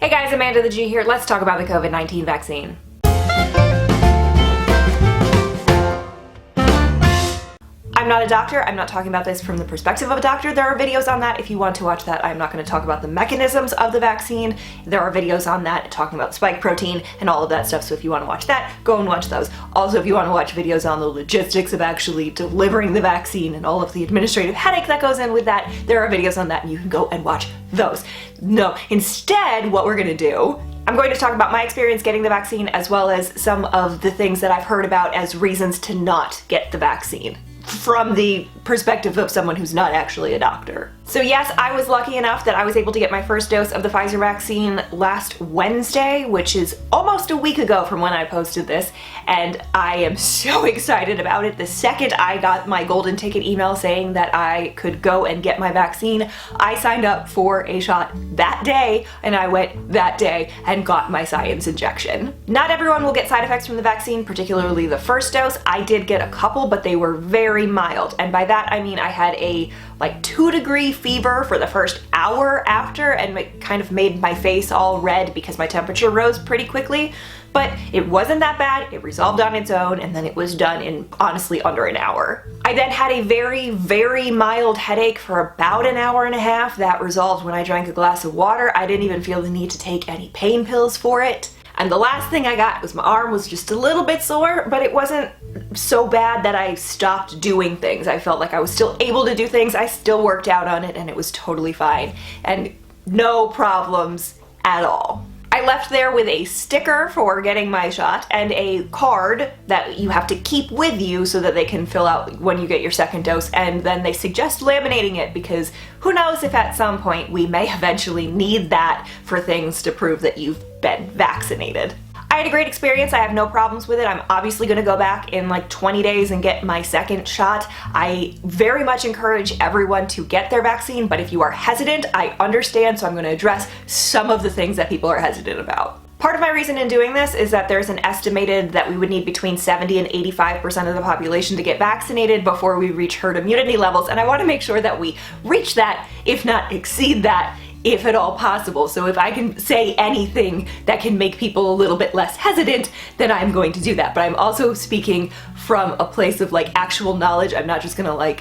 Hey guys, Amanda the G here. Let's talk about the COVID-19 vaccine. I'm not a doctor. I'm not talking about this from the perspective of a doctor. There are videos on that if you want to watch that. I'm not going to talk about the mechanisms of the vaccine. There are videos on that talking about spike protein and all of that stuff, so if you want to watch that, go and watch those. Also, if you want to watch videos on the logistics of actually delivering the vaccine and all of the administrative headache that goes in with that, there are videos on that and you can go and watch those. No, instead, what we're going to do, I'm going to talk about my experience getting the vaccine as well as some of the things that I've heard about as reasons to not get the vaccine, from the perspective of someone who's not actually a doctor. So yes, I was lucky enough that I was able to get my first dose of the Pfizer vaccine last Wednesday, which is almost a week ago from when I posted this, and I am so excited about it. The second I got my golden ticket email saying that I could go and get my vaccine, I signed up for a shot that day, and I went that day and got my science injection. Not everyone will get side effects from the vaccine, particularly the first dose. I did get a couple, but they were very mild, and by that I mean I had a 2-degree fever for the first hour after, and it kind of made my face all red because my temperature rose pretty quickly, but it wasn't that bad. It resolved on its own, and then it was done in honestly under an hour. I then had a very, very mild headache for about an hour and a half. That resolved when I drank a glass of water. I didn't even feel the need to take any pain pills for it. And the last thing I got was my arm was just a little bit sore, but it wasn't so bad that I stopped doing things. I felt like I was still able to do things. I still worked out on it and it was totally fine. And no problems at all. I left there with a sticker for getting my shot and a card that you have to keep with you so that they can fill out when you get your second dose, and then they suggest laminating it because who knows if at some point we may eventually need that for things to prove that you've been vaccinated. I had a great experience. I have no problems with it. I'm obviously going to go back in 20 days and get my second shot. I very much encourage everyone to get their vaccine, but if you are hesitant, I understand, so I'm going to address some of the things that people are hesitant about. Part of my reason in doing this is that there's an estimated that we would need between 70 and 85% of the population to get vaccinated before we reach herd immunity levels, and I want to make sure that we reach that, if not exceed that, if at all possible. So if I can say anything that can make people a little bit less hesitant, then I'm going to do that. But I'm also speaking from a place of actual knowledge. I'm not just gonna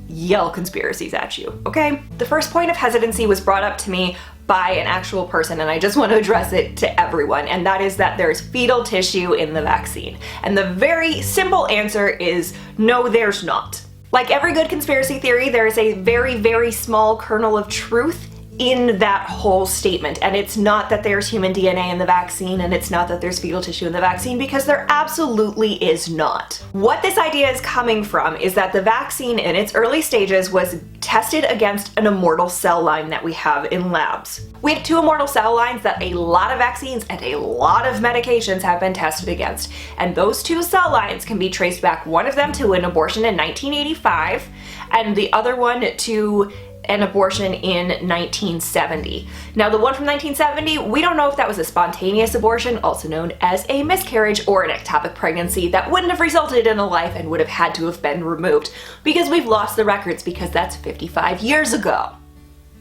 yell conspiracies at you, okay? The first point of hesitancy was brought up to me by an actual person, and I just want to address it to everyone, and that is that there's fetal tissue in the vaccine. And the very simple answer is no, there's not. Like every good conspiracy theory, there is a very, very small kernel of truth in that whole statement, and it's not that there's human DNA in the vaccine, and it's not that there's fetal tissue in the vaccine, because there absolutely is not. What this idea is coming from is that the vaccine in its early stages was tested against an immortal cell line that we have in labs. We have two immortal cell lines that a lot of vaccines and a lot of medications have been tested against, and those two cell lines can be traced back, one of them to an abortion in 1985 and the other one to an abortion in 1970. Now the one from 1970, we don't know if that was a spontaneous abortion, also known as a miscarriage, or an ectopic pregnancy that wouldn't have resulted in a life and would have had to have been removed, because we've lost the records, because that's 55 years ago.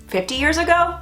50 years ago?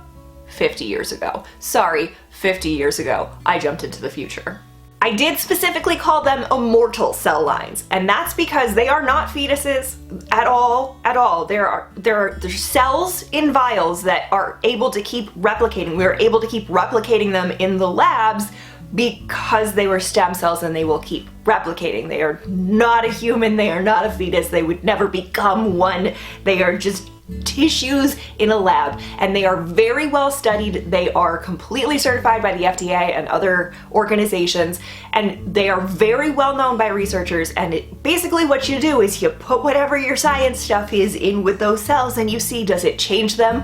50 years ago. Sorry, 50 years ago. I jumped into the future. I did specifically call them immortal cell lines, and that's because they are not fetuses at all. There are cells in vials that are able to keep replicating. We were able to keep replicating them in the labs because they were stem cells and they will keep replicating. They are not a human, they are not a fetus, they would never become one. They are just tissues in a lab, and they are very well studied. They are completely certified by the FDA and other organizations, and they are very well known by researchers. And basically what you do is you put whatever your science stuff is in with those cells, and you see, does it change them?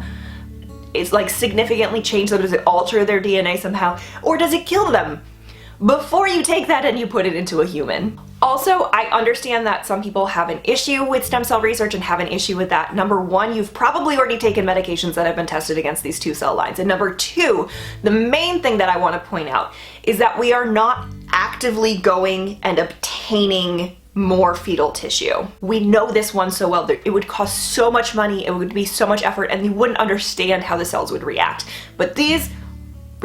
It's significantly change them? Does it alter their DNA somehow? Or does it kill them before you take that and you put it into a human? Also, I understand that some people have an issue with stem cell research and have an issue with that. Number one, you've probably already taken medications that have been tested against these two cell lines. And number two, the main thing that I want to point out is that we are not actively going and obtaining more fetal tissue. We know this one so well that it would cost so much money, it would be so much effort, and you wouldn't understand how the cells would react. But these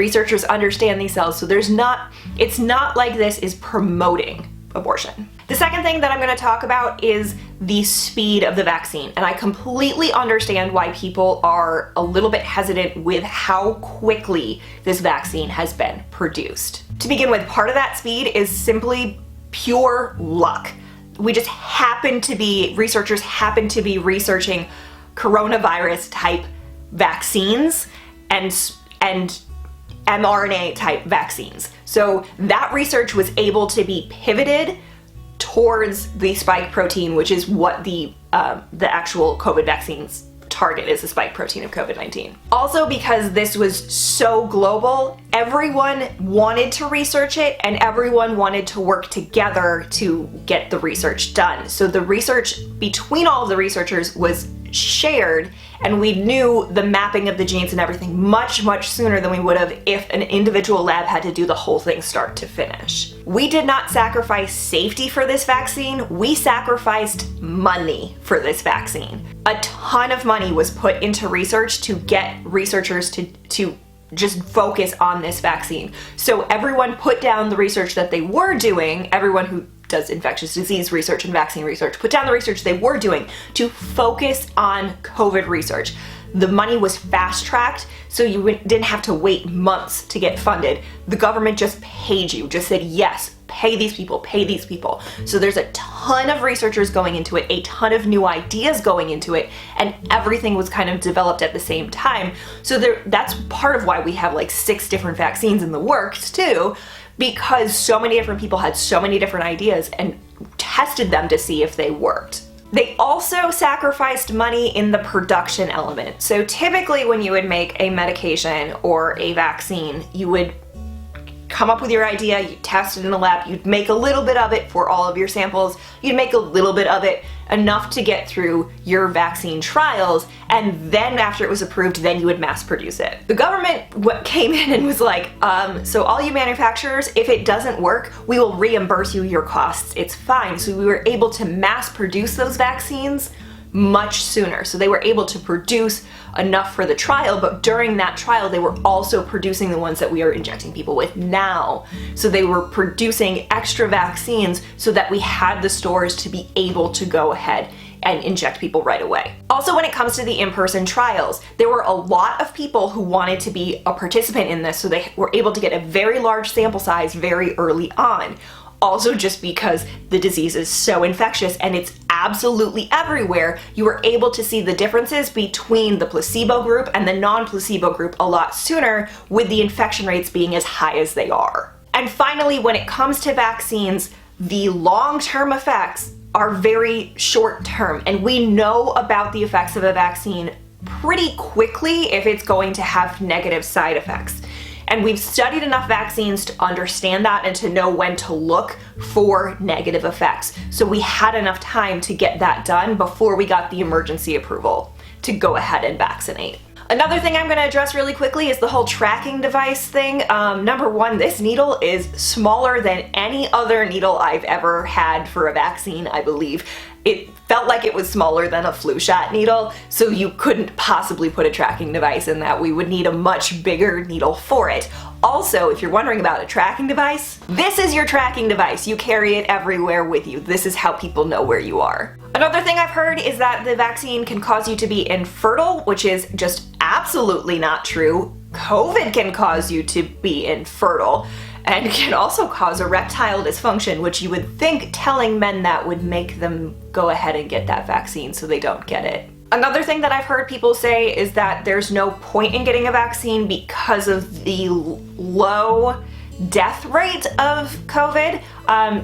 Researchers understand these cells, so it's not like this is promoting abortion. The second thing that I'm going to talk about is the speed of the vaccine, and I completely understand why people are a little bit hesitant with how quickly this vaccine has been produced. To begin with, part of that speed is simply pure luck. Researchers happen to be researching coronavirus type vaccines and mRNA type vaccines. So that research was able to be pivoted towards the spike protein, which is what the actual COVID vaccines target is, the spike protein of COVID-19. Also, because this was so global, everyone wanted to research it and everyone wanted to work together to get the research done. So the research between all of the researchers was shared, and we knew the mapping of the genes and everything much sooner than we would have if an individual lab had to do the whole thing start to finish. We did not sacrifice safety for this vaccine, we sacrificed money for this vaccine. A ton of money was put into research to get researchers to just focus on this vaccine. So everyone put down the research that they were doing, everyone who does infectious disease research and vaccine research, put down the research they were doing to focus on COVID research. The money was fast-tracked, so you didn't have to wait months to get funded. The government just paid you, just said, yes, pay these people, pay these people. So there's a ton of researchers going into it, a ton of new ideas going into it, and everything was kind of developed at the same time. So that's part of why we have like 6 different vaccines in the works too, because so many different people had so many different ideas and tested them to see if they worked. They also sacrificed money in the production element. So typically when you would make a medication or a vaccine, you would come up with your idea, you'd test it in the lab, you'd make a little bit of it for all of your samples, you'd make a little bit of it enough to get through your vaccine trials, and then after it was approved, then you would mass produce it. The government came in and was like, so all you manufacturers, if it doesn't work, we will reimburse you your costs, it's fine. So we were able to mass produce those vaccines much sooner. So they were able to produce enough for the trial, but during that trial they were also producing the ones that we are injecting people with now. So they were producing extra vaccines so that we had the stores to be able to go ahead and inject people right away. Also, when it comes to the in-person trials, there were a lot of people who wanted to be a participant in this, so they were able to get a very large sample size very early on. Also, just because the disease is so infectious and it's absolutely everywhere, you were able to see the differences between the placebo group and the non-placebo group a lot sooner, with the infection rates being as high as they are. And finally, when it comes to vaccines, the long-term effects are very short-term, and we know about the effects of a vaccine pretty quickly if it's going to have negative side effects. And we've studied enough vaccines to understand that and to know when to look for negative effects. So we had enough time to get that done before we got the emergency approval to go ahead and vaccinate. Another thing I'm going to address really quickly is the whole tracking device thing. Number one, this needle is smaller than any other needle I've ever had for a vaccine, I believe. It felt like it was smaller than a flu shot needle, so you couldn't possibly put a tracking device in that. We would need a much bigger needle for it. Also, if you're wondering about a tracking device, this is your tracking device. You carry it everywhere with you. This is how people know where you are. Another thing I've heard is that the vaccine can cause you to be infertile, which is just absolutely not true. COVID can cause you to be infertile, and can also cause erectile dysfunction, which you would think telling men that would make them go ahead and get that vaccine so they don't get it. Another thing that I've heard people say is that there's no point in getting a vaccine because of the low death rate of COVID.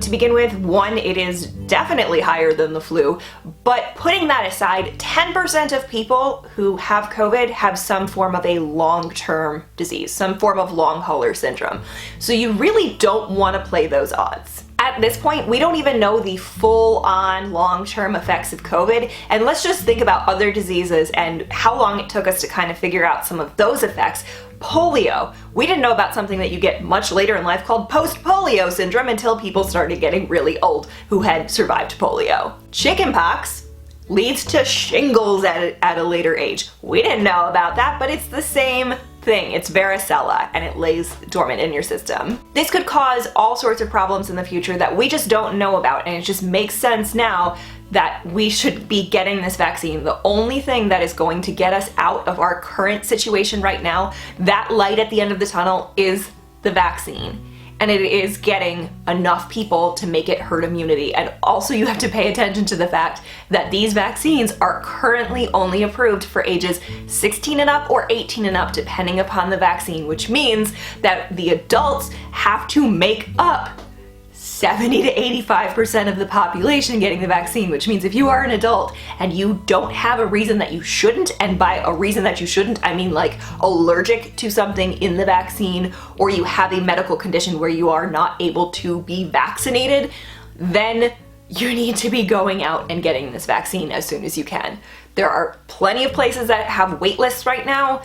To begin with, one, it is definitely higher than the flu, but putting that aside, 10% of people who have COVID have some form of a long-term disease, some form of long hauler syndrome. So you really don't want to play those odds. At this point, we don't even know the full-on long-term effects of COVID, and let's just think about other diseases and how long it took us to kind of figure out some of those effects. Polio. We didn't know about something that you get much later in life called post-polio syndrome until people started getting really old who had survived polio. Chickenpox leads to shingles at a later age. We didn't know about that, but it's the same thing. It's varicella, and it lays dormant in your system. This could cause all sorts of problems in the future that we just don't know about, and it just makes sense now that we should be getting this vaccine. The only thing that is going to get us out of our current situation right now, that light at the end of the tunnel, is the vaccine. And it is getting enough people to make it herd immunity. And also you have to pay attention to the fact that these vaccines are currently only approved for ages 16 and up or 18 and up, depending upon the vaccine, which means that the adults have to make up 70 to 85% of the population getting the vaccine, which means if you are an adult and you don't have a reason that you shouldn't, and by a reason that you shouldn't, I mean like allergic to something in the vaccine, or you have a medical condition where you are not able to be vaccinated, then you need to be going out and getting this vaccine as soon as you can. There are plenty of places that have wait lists right now.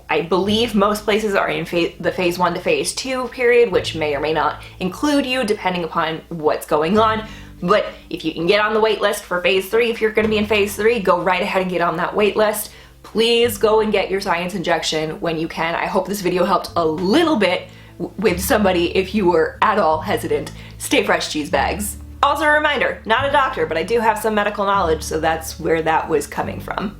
I believe most places are in the phase 1 to phase 2 period, which may or may not include you depending upon what's going on. But if you can get on the wait list for phase 3, if you're going to be in phase 3, go right ahead and get on that wait list. Please go and get your science injection when you can. I hope this video helped a little bit with somebody if you were at all hesitant. Stay fresh, cheese bags. Also a reminder, not a doctor, but I do have some medical knowledge, so that's where that was coming from.